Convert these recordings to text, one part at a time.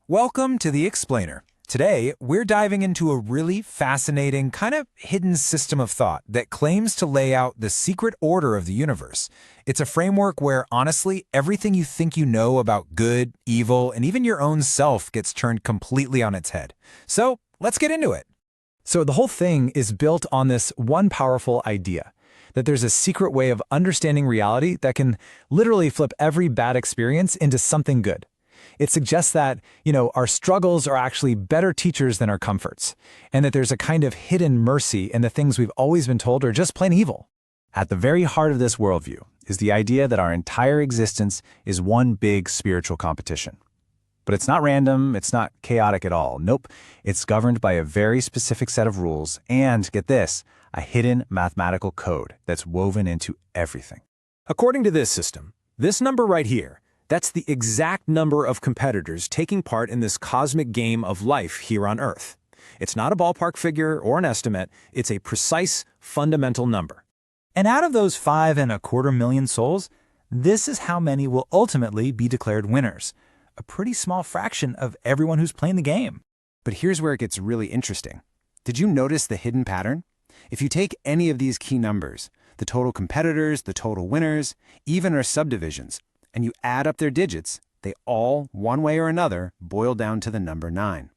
Welcome to The Explainer. Today, we're diving into a really fascinating, kind of hidden system of thought that claims to lay out the secret order of the universe. It's a framework where, honestly, everything you think you know about good, evil, and even your own self gets turned completely on its head. So, let's get into it. So the whole thing is built on this one powerful idea, that there's a secret way of understanding reality that can literally flip every bad experience into something good. It suggests that, our struggles are actually better teachers than our comforts, and that there's a kind of hidden mercy in the things we've always been told are just plain evil. At the very heart of this worldview is the idea that our entire existence is one big spiritual competition. But it's not random, it's not chaotic at all. Nope, it's governed by a very specific set of rules and, get this, a hidden mathematical code that's woven into everything. According to this system, this number right here, that's the exact number of competitors taking part in this cosmic game of life here on Earth. It's not a ballpark figure or an estimate, it's a precise, fundamental number. And out of those 5.25 million souls, this is how many will ultimately be declared winners. A pretty small fraction of everyone who's playing the game. But here's where it gets really interesting. Did you notice the hidden pattern? If you take any of these key numbers, the total competitors, the total winners, even our subdivisions, and you add up their digits, they all, one way or another, boil down to the number 9.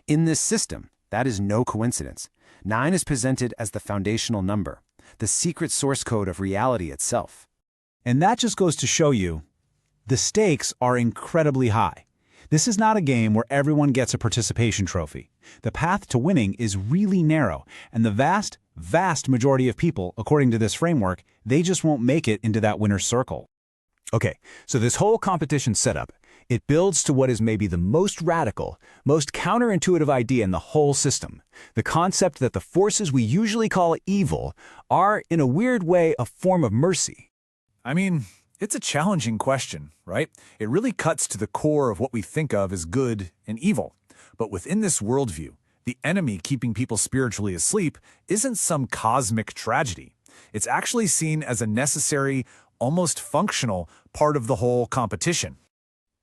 In this system, that is no coincidence. 9 is presented as the foundational number, the secret source code of reality itself. And that just goes to show you, the stakes are incredibly high. This is not a game where everyone gets a participation trophy. The path to winning is really narrow, and the vast, vast majority of people, according to this framework, they just won't make it into that winner's circle. Okay, so this whole competition setup, it builds to what is maybe the most radical, most counterintuitive idea in the whole system. The concept that the forces we usually call evil are, in a weird way, a form of mercy. I mean, it's a challenging question, right? It really cuts to the core of what we think of as good and evil. But within this worldview, the enemy keeping people spiritually asleep isn't some cosmic tragedy. It's actually seen as a necessary, almost functional part of the whole competition.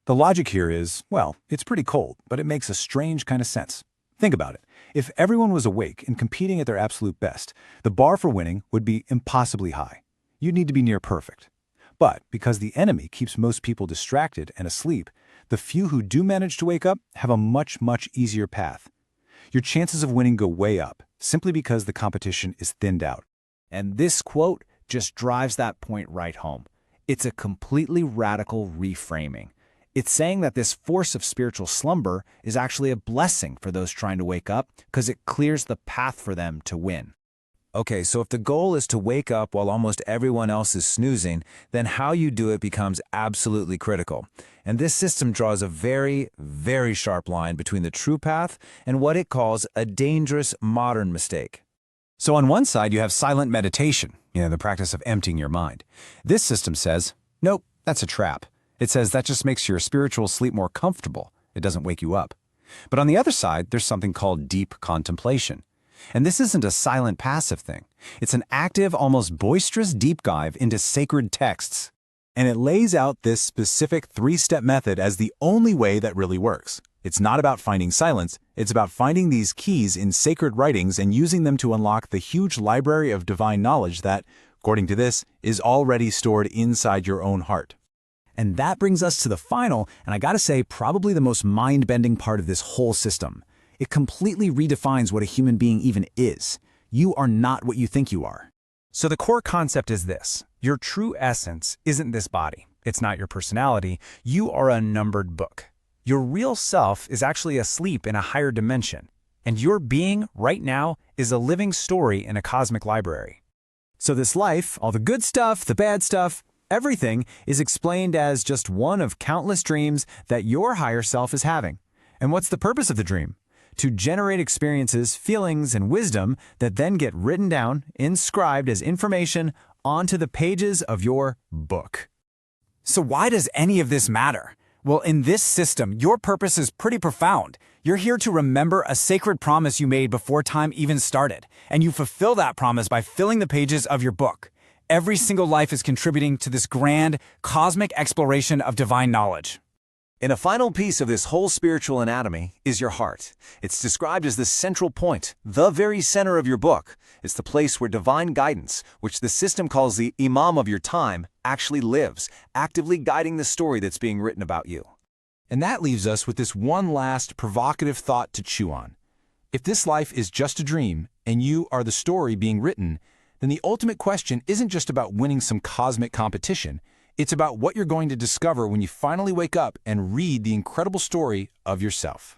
The logic here is, well, it's pretty cold, but it makes a strange kind of sense. Think about it. If everyone was awake and competing at their absolute best, the bar for winning would be impossibly high. You'd need to be near perfect. But because the enemy keeps most people distracted and asleep, the few who do manage to wake up have a much, much easier path. Your chances of winning go way up, simply because the competition is thinned out. And this quote just drives that point right home. It's a completely radical reframing. It's saying that this force of spiritual slumber is actually a blessing for those trying to wake up because it clears the path for them to win. Okay, so if the goal is to wake up while almost everyone else is snoozing, then how you do it becomes absolutely critical. And this system draws a very, very sharp line between the true path and what it calls a dangerous modern mistake. So on one side, you have silent meditation, the practice of emptying your mind. This system says, nope, that's a trap. It says that just makes your spiritual sleep more comfortable. It doesn't wake you up. But on the other side, there's something called deep contemplation. And this isn't a silent passive thing. It's an active, almost boisterous deep dive into sacred texts. And it lays out this specific 3-step method as the only way that really works. It's not about finding silence, it's about finding these keys in sacred writings and using them to unlock the huge library of divine knowledge that, according to this, is already stored inside your own heart. And that brings us to the final, and I gotta say, probably the most mind-bending part of this whole system. It completely redefines what a human being even is. You are not what you think you are. So the core concept is this. Your true essence isn't this body. It's not your personality. You are a numbered book. Your real self is actually asleep in a higher dimension, and your being right now is a living story in a cosmic library. So this life, all the good stuff, the bad stuff, everything is explained as just one of countless dreams that your higher self is having. And what's the purpose of the dream? To generate experiences, feelings, and wisdom that then get written down, inscribed as information onto the pages of your book. So why does any of this matter? Well, in this system, your purpose is pretty profound. You're here to remember a sacred promise you made before time even started, and you fulfill that promise by filling the pages of your book. Every single life is contributing to this grand, cosmic exploration of divine knowledge. And a final piece of this whole spiritual anatomy is your heart. It's described as the central point, the very center of your book. It's the place where divine guidance, which the system calls the imam of your time, actually lives, actively guiding the story that's being written about you. And that leaves us with this one last provocative thought to chew on. If this life is just a dream, and you are the story being written, then the ultimate question isn't just about winning some cosmic competition. It's about what you're going to discover when you finally wake up and read the incredible story of yourself.